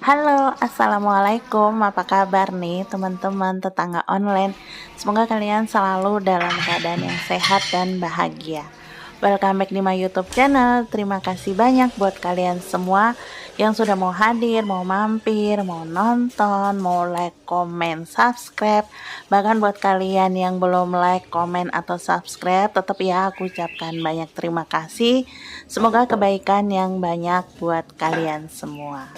Halo, assalamualaikum. Apa kabar nih, teman-teman tetangga online? Semoga kalian selalu dalam keadaan yang sehat dan bahagia. Welcome back di my YouTube channel. Terima kasih banyak buat kalian semua yang sudah mau hadir, mau mampir, mau nonton, mau like, comment, subscribe. Bahkan buat kalian yang belum like, comment, atau subscribe, tetap ya aku ucapkan banyak terima kasih. Semoga kebaikan yang banyak buat kalian semua.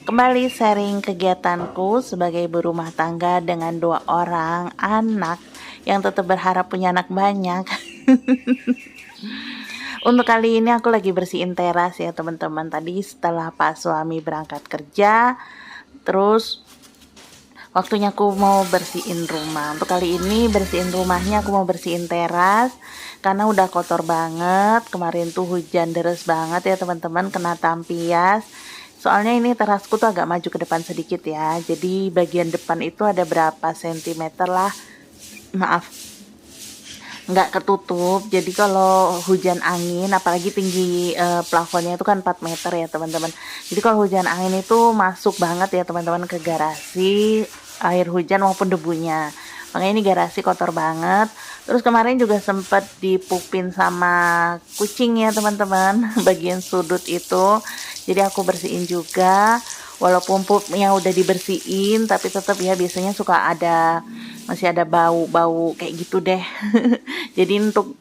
Kembali sharing kegiatanku sebagai ibu rumah tangga dengan 2 orang anak yang tetap berharap punya anak banyak. Untuk kali ini aku lagi bersihin teras ya teman-teman. Tadi setelah Pak suami berangkat kerja, terus waktunya aku mau bersihin rumah. Untuk kali ini bersihin rumahnya, aku mau bersihin teras karena udah kotor banget. Kemarin tuh hujan deras banget ya teman-teman, kena tampias. Soalnya ini terasku tuh agak maju ke depan sedikit ya. Jadi bagian depan itu ada berapa sentimeter lah. Maaf, nggak ketutup. Jadi kalau hujan angin, apalagi tinggi plafonnya itu kan 4 meter ya teman-teman. Jadi kalau hujan angin itu masuk banget ya teman-teman ke garasi, air hujan maupun debunya. Makanya ini garasi kotor banget. Terus kemarin juga sempat dipupin sama kucing ya teman-teman, bagian sudut itu. Jadi aku bersihin juga. Walaupun pupnya udah dibersihin, tapi tetap ya biasanya suka masih ada bau-bau kayak gitu deh. Jadi untuk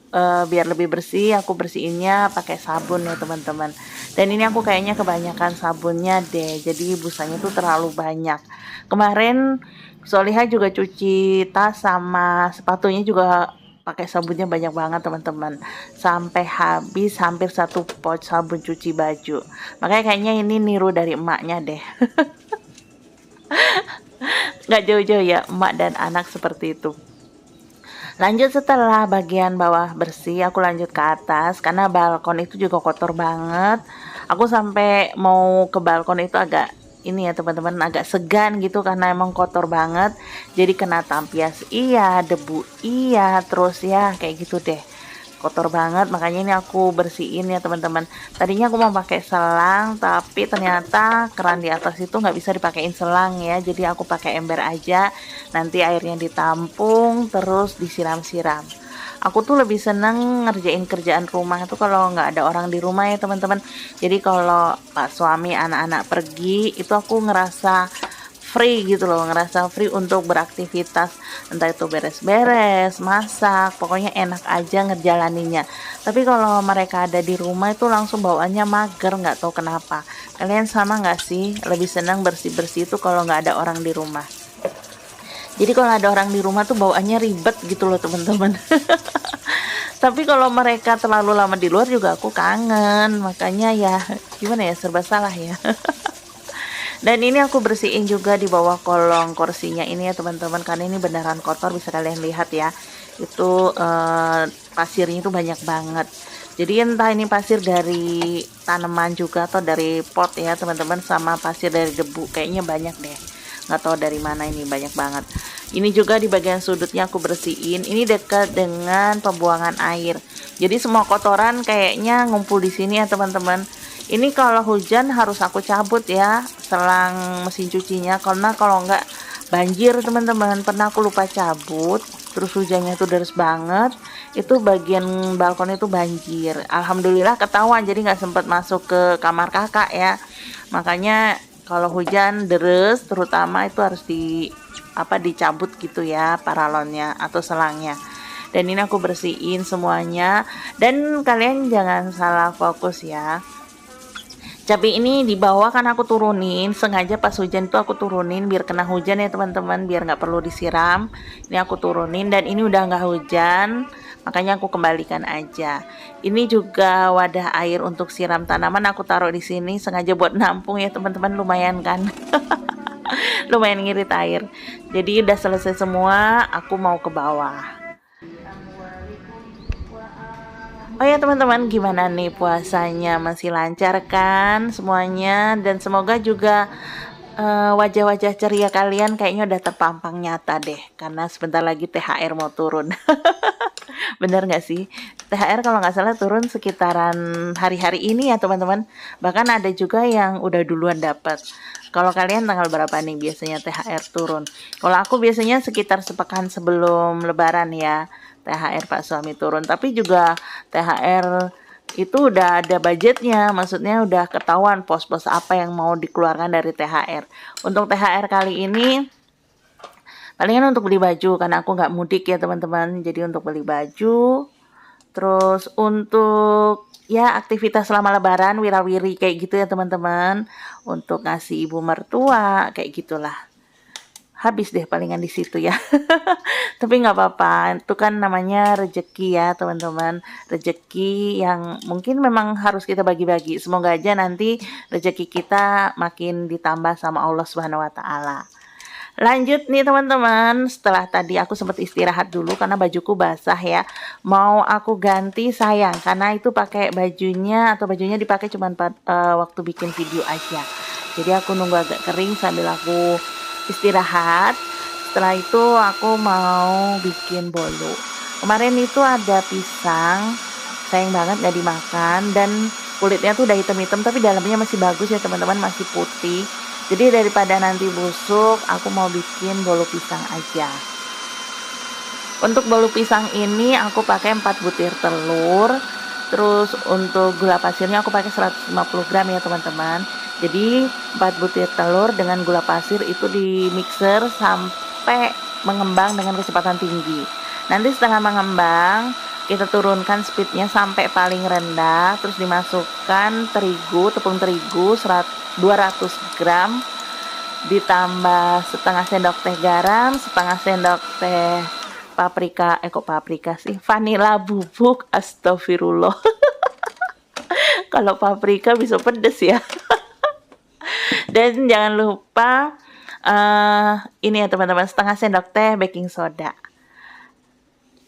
biar lebih bersih, aku bersihinnya pakai sabun ya teman-teman. Dan ini aku kayaknya kebanyakan sabunnya deh. Jadi busanya tuh terlalu banyak. Kemarin Soliha juga cuci tas sama sepatunya juga pakai sabunnya banyak banget teman-teman, sampai habis hampir 1 pouch sabun cuci baju. Makanya kayaknya ini niru dari emaknya deh. Nggak jauh-jauh ya, emak dan anak seperti itu. Lanjut, setelah bagian bawah bersih, aku lanjut ke atas karena balkon itu juga kotor banget. Aku sampai mau ke balkon itu agak ini ya teman-teman, agak segan gitu karena emang kotor banget. Jadi kena tampias iya, debu iya, terus ya kayak gitu deh. Kotor banget, makanya ini aku bersihin ya teman-teman. Tadinya aku mau pakai selang, tapi ternyata keran di atas itu nggak bisa dipakein selang ya. Jadi aku pakai ember aja. Nanti airnya ditampung, terus disiram-siram. Aku tuh lebih seneng ngerjain kerjaan rumah itu kalau nggak ada orang di rumah ya teman-teman. Jadi kalau Pak suami anak-anak pergi, itu aku ngerasa free gitu loh, ngerasa free untuk beraktivitas, entah itu beres-beres, masak, pokoknya enak aja ngerjalaninnya. Tapi kalau mereka ada di rumah itu langsung bawaannya mager, nggak tahu kenapa. Kalian sama nggak sih, lebih senang bersih-bersih itu kalau nggak ada orang di rumah? Jadi kalau ada orang di rumah tuh bawaannya ribet gitu loh teman-teman. Tapi kalau mereka terlalu lama di luar juga aku kangen, makanya ya gimana ya, serba salah ya. Dan ini aku bersihin juga di bawah kolong kursinya ini ya teman-teman, karena ini beneran kotor, bisa kalian lihat ya. Itu pasirnya itu banyak banget. Jadi entah ini pasir dari tanaman juga atau dari pot ya teman-teman, sama pasir dari debu, kayaknya banyak deh. Nggak tahu dari mana, ini banyak banget. Ini juga di bagian sudutnya aku bersihin. Ini dekat dengan pembuangan air. Jadi semua kotoran kayaknya ngumpul di sini ya teman-teman. Ini kalau hujan harus aku cabut ya selang mesin cucinya, karena kalau enggak banjir teman-teman. Pernah aku lupa cabut, terus hujannya tuh deras banget, itu bagian balkon itu banjir. Alhamdulillah ketahuan, jadi nggak sempat masuk ke kamar kakak ya. Makanya kalau hujan deras terutama itu harus dicabut gitu ya paralonnya atau selangnya. Dan ini aku bersihin semuanya, dan kalian jangan salah fokus ya. Cabai ini di bawah kan aku turunin, sengaja pas hujan itu aku turunin biar kena hujan ya teman-teman, biar nggak perlu disiram. Ini aku turunin, dan ini udah nggak hujan, makanya aku kembalikan aja. Ini juga wadah air untuk siram tanaman, aku taruh di sini sengaja buat nampung ya teman-teman, lumayan kan. Lumayan ngirit air. Jadi udah selesai semua, aku mau ke bawah. Oh ya teman-teman, gimana nih puasanya? Masih lancar kan semuanya? Dan semoga juga wajah-wajah ceria kalian kayaknya udah terpampang nyata deh, karena sebentar lagi THR mau turun. Bener gak sih? THR kalau nggak salah turun sekitaran hari-hari ini ya teman-teman. Bahkan ada juga yang udah duluan dapat. Kalau kalian tanggal berapa nih biasanya THR turun? Kalau aku biasanya sekitar sepekan sebelum Lebaran ya, THR Pak suami turun. Tapi juga THR itu udah ada budgetnya, maksudnya udah ketahuan pos-pos apa yang mau dikeluarkan dari THR. Untuk THR kali ini palingan untuk beli baju, karena aku nggak mudik ya teman-teman, jadi untuk beli baju. Terus untuk ya aktivitas selama lebaran, wirawiri kayak gitu ya teman-teman, untuk ngasih ibu mertua kayak gitulah. Habis deh palingan di situ ya. Tapi nggak apa-apa, itu kan namanya rejeki ya teman-teman. Rejeki yang mungkin memang harus kita bagi-bagi. Semoga aja nanti rejeki kita makin ditambah sama Allah Subhanahu wa taala. Lanjut nih teman-teman, setelah tadi aku sempat istirahat dulu karena bajuku basah ya. Mau aku ganti sayang, karena itu pakai bajunya atau bajunya dipakai cuma waktu bikin video aja. Jadi aku nunggu agak kering sambil aku istirahat. Setelah itu aku mau bikin bolu. Kemarin itu ada pisang, sayang banget gak dimakan, dan kulitnya tuh udah hitam-hitam tapi dalamnya masih bagus ya teman-teman, masih putih. Jadi daripada nanti busuk, aku mau bikin bolu pisang aja. Untuk bolu pisang ini aku pakai 4 butir telur. Terus untuk gula pasirnya aku pakai 150 gram ya teman-teman. Jadi 4 butir telur dengan gula pasir itu di mixer sampai mengembang dengan kecepatan tinggi. Nanti setelah mengembang, kita turunkan speednya sampai paling rendah. Terus dimasukkan terigu, tepung terigu 200 gram, ditambah setengah sendok teh garam, setengah sendok teh paprika, kok paprika sih, vanila bubuk, astagfirullah. Kalau paprika bisa pedes ya. Dan jangan lupa ini ya teman-teman, setengah sendok teh baking soda.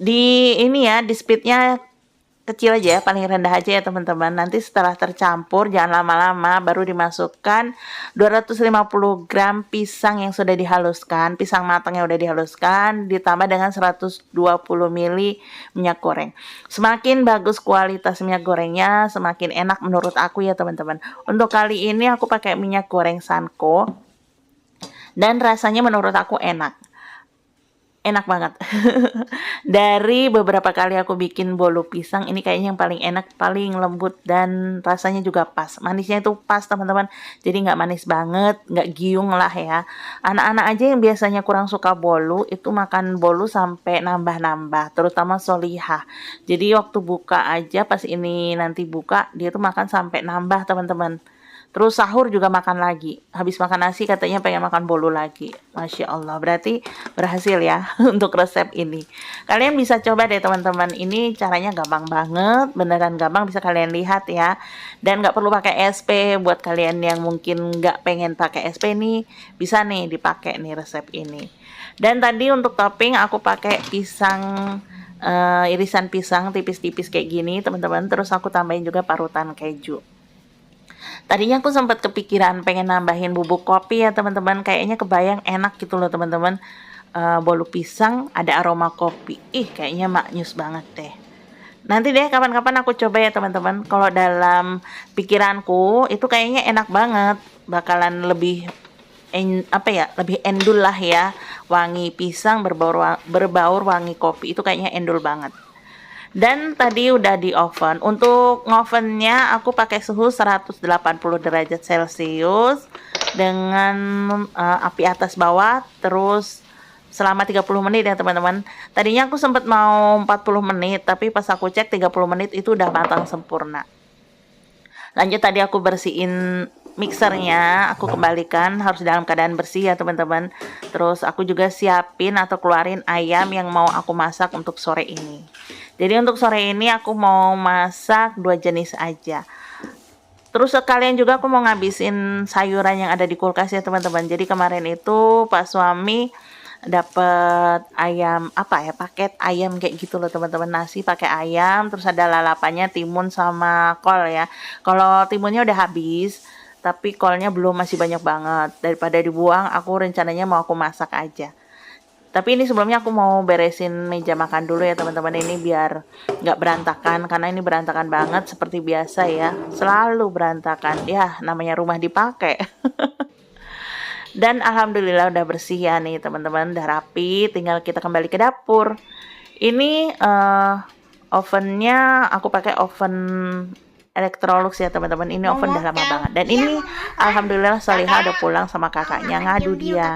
Di ini ya, di speednya kecil aja ya, paling rendah aja ya teman-teman. Nanti setelah tercampur jangan lama-lama, baru dimasukkan 250 gram pisang yang sudah dihaluskan, pisang matang yang udah dihaluskan, ditambah dengan 120 ml minyak goreng. Semakin bagus kualitas minyak gorengnya, semakin enak menurut aku ya teman-teman. Untuk kali ini aku pakai minyak goreng Sanko dan rasanya menurut aku enak banget. Dari beberapa kali aku bikin bolu pisang, ini kayaknya yang paling enak, paling lembut, dan rasanya juga pas. Manisnya itu pas teman-teman, jadi nggak manis banget, nggak giung lah ya. Anak-anak aja yang biasanya kurang suka bolu itu makan bolu sampai nambah-nambah, terutama Solihah. Jadi waktu buka aja, pas ini nanti buka, dia tuh makan sampai nambah teman-teman. Terus sahur juga makan lagi. Habis makan nasi katanya pengen makan bolu lagi. Masya Allah, berarti berhasil ya untuk resep ini. Kalian bisa coba deh teman-teman. Ini caranya gampang banget, beneran gampang, bisa kalian lihat ya. Dan nggak perlu pakai SP. Buat kalian yang mungkin nggak pengen pakai SP nih, bisa nih dipakai nih resep ini. Dan tadi untuk topping aku pakai pisang, irisan pisang tipis-tipis kayak gini teman-teman. Terus aku tambahin juga parutan keju. Tadinya aku sempat kepikiran pengen nambahin bubuk kopi ya teman-teman, kayaknya kebayang enak gitu loh teman-teman. Bolu pisang ada aroma kopi, kayaknya maknyus banget deh. Nanti deh kapan-kapan aku coba ya teman-teman. Kalau dalam pikiranku itu kayaknya enak banget, bakalan lebih lebih endul lah ya, wangi pisang berbaur wangi kopi, itu kayaknya endul banget. Dan tadi udah di oven. Untuk ngovennya aku pakai suhu 180 derajat Celcius dengan api atas bawah, terus selama 30 menit ya teman-teman. Tadinya aku sempat mau 40 menit, tapi pas aku cek 30 menit itu udah matang sempurna. Lanjut, tadi aku bersihin mixernya, aku kembalikan, harus dalam keadaan bersih ya teman-teman. Terus aku juga siapin atau keluarin ayam yang mau aku masak untuk sore ini. Jadi untuk sore ini aku mau masak 2 jenis aja. Terus sekalian juga aku mau ngabisin sayuran yang ada di kulkas ya teman-teman. Jadi kemarin itu Pak suami dapat ayam paket ayam kayak gitu loh teman-teman, nasi pakai ayam, terus ada lalapannya timun sama kol ya. Kalau timunnya udah habis, tapi kolnya belum, masih banyak banget. Daripada dibuang, aku rencananya mau aku masak aja. Tapi ini sebelumnya aku mau beresin meja makan dulu ya teman-teman, ini biar nggak berantakan, karena ini berantakan banget seperti biasa ya, selalu berantakan ya, namanya rumah dipakai. Dan alhamdulillah udah bersih ya nih teman-teman, udah rapi, tinggal kita kembali ke dapur. Ini ovennya aku pakai oven Electrolux ya teman-teman, ini oven udah lama banget. Dan ini alhamdulillah Solihah udah pulang sama kakaknya, ngadu dia.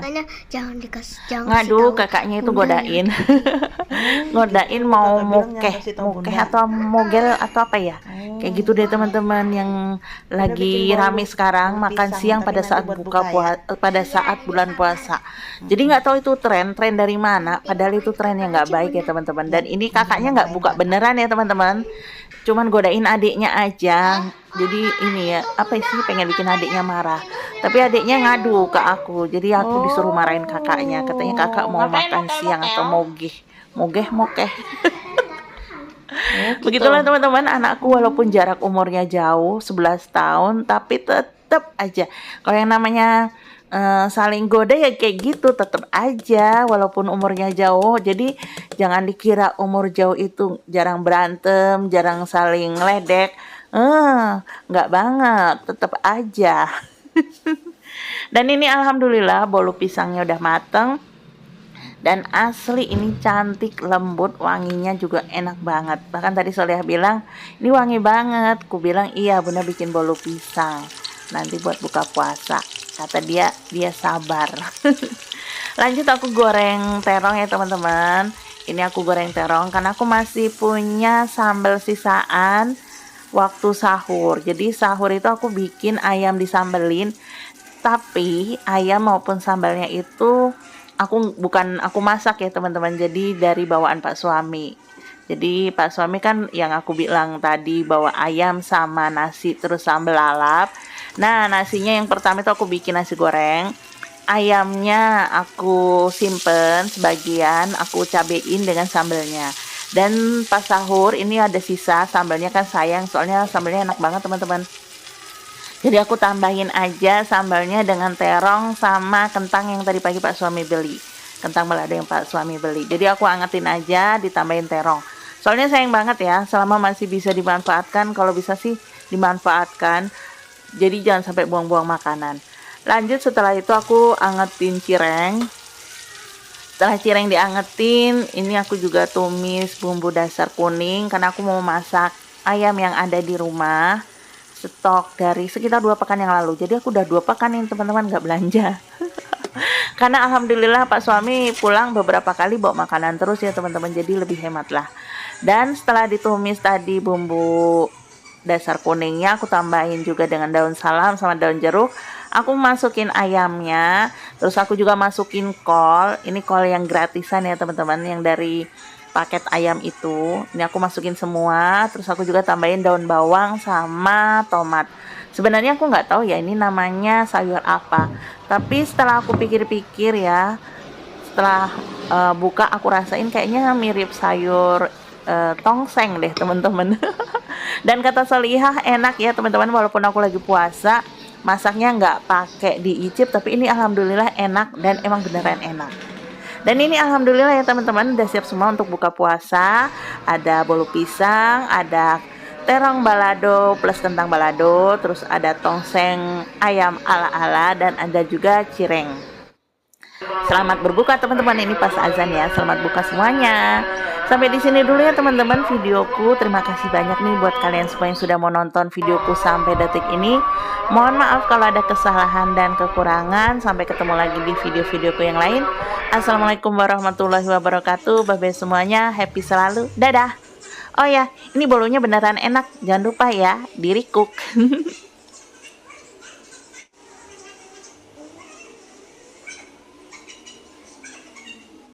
Ngadu kakaknya itu godain. Godain mau mukeh atau mogel atau apa ya. Kayak gitu deh teman-teman, yang lagi rame sekarang makan siang pada saat pada saat bulan puasa. Jadi nggak tahu itu tren dari mana, padahal itu tren yang nggak baik ya teman-teman. Dan ini kakaknya nggak buka beneran ya teman-teman, cuman godain adiknya aja. Jadi ini ya, apa sih, pengen bikin adiknya marah, tapi adiknya ngadu ke aku, jadi aku disuruh marahin kakaknya. Katanya kakak mau makan siang atau mokeh. Begitulah teman-teman, anakku walaupun jarak umurnya jauh 11 tahun, tapi tetap aja kalau yang namanya saling goda ya kayak gitu, tetap aja walaupun umurnya jauh. Jadi jangan dikira umur jauh itu jarang berantem, jarang saling ledek. Nggak banget, tetap aja. Dan ini alhamdulillah bolu pisangnya udah mateng. Dan asli ini cantik, lembut, wanginya juga enak banget. Bahkan tadi Solihah bilang, ini wangi banget. Ku bilang, iya bunda bikin bolu pisang nanti buat buka puasa. Kata dia sabar. Lanjut aku goreng terong ya teman-teman. Ini aku goreng terong karena aku masih punya sambal sisaan waktu sahur. Jadi sahur itu aku bikin ayam disambelin. Tapi ayam maupun sambalnya itu aku masak ya teman-teman, jadi dari bawaan Pak suami. Jadi Pak suami kan yang aku bilang tadi bawa ayam sama nasi terus sambal lalap. Nah nasinya yang pertama itu aku bikin nasi goreng, ayamnya aku simpen sebagian, aku cabein dengan sambalnya. Dan pas sahur ini ada sisa sambalnya, kan sayang soalnya sambalnya enak banget teman-teman. Jadi aku tambahin aja sambalnya dengan terong sama kentang yang tadi pagi Pak suami beli. Kentang balado yang Pak suami beli. Jadi aku angetin aja, ditambahin terong. Soalnya sayang banget ya, selama masih bisa dimanfaatkan, kalau bisa sih dimanfaatkan. Jadi jangan sampai buang-buang makanan. Lanjut setelah itu aku angetin cireng. Setelah cireng diangetin, ini aku juga tumis bumbu dasar kuning karena aku mau masak ayam yang ada di rumah. Stok dari sekitar 2 pekan yang lalu. Jadi aku udah 2 pekan nih teman-teman nggak belanja. Karena alhamdulillah Pak suami pulang beberapa kali bawa makanan terus ya teman-teman, jadi lebih hemat lah. Dan setelah ditumis tadi bumbu dasar kuningnya, aku tambahin juga dengan daun salam sama daun jeruk. Aku masukin ayamnya, terus aku juga masukin kol. Ini kol yang gratisan ya teman-teman, yang dari paket ayam itu. Ini aku masukin semua, terus aku juga tambahin daun bawang sama tomat. Sebenarnya aku nggak tahu ya ini namanya sayur apa, tapi setelah aku pikir-pikir ya, setelah buka aku rasain kayaknya mirip sayur tongseng deh teman-teman. Dan kata Solihah enak ya teman-teman, walaupun aku lagi puasa masaknya nggak pakai diicip, tapi ini alhamdulillah enak dan emang beneran enak. Dan ini alhamdulillah ya teman-teman udah siap semua untuk buka puasa. Ada bolu pisang, ada terong balado plus kentang balado, terus ada tongseng ayam ala-ala, dan ada juga cireng. Selamat berbuka teman-teman, ini pas azan ya. Selamat buka semuanya. Sampai di sini dulu ya teman-teman videoku. Terima kasih banyak nih buat kalian semua yang sudah mau nonton videoku sampai detik ini. Mohon maaf kalau ada kesalahan dan kekurangan. Sampai ketemu lagi di video-videoku yang lain. Assalamualaikum warahmatullahi wabarakatuh. Bye-bye semuanya. Happy selalu. Dadah. Oh ya, ini bolunya beneran enak. Jangan lupa ya, di recook.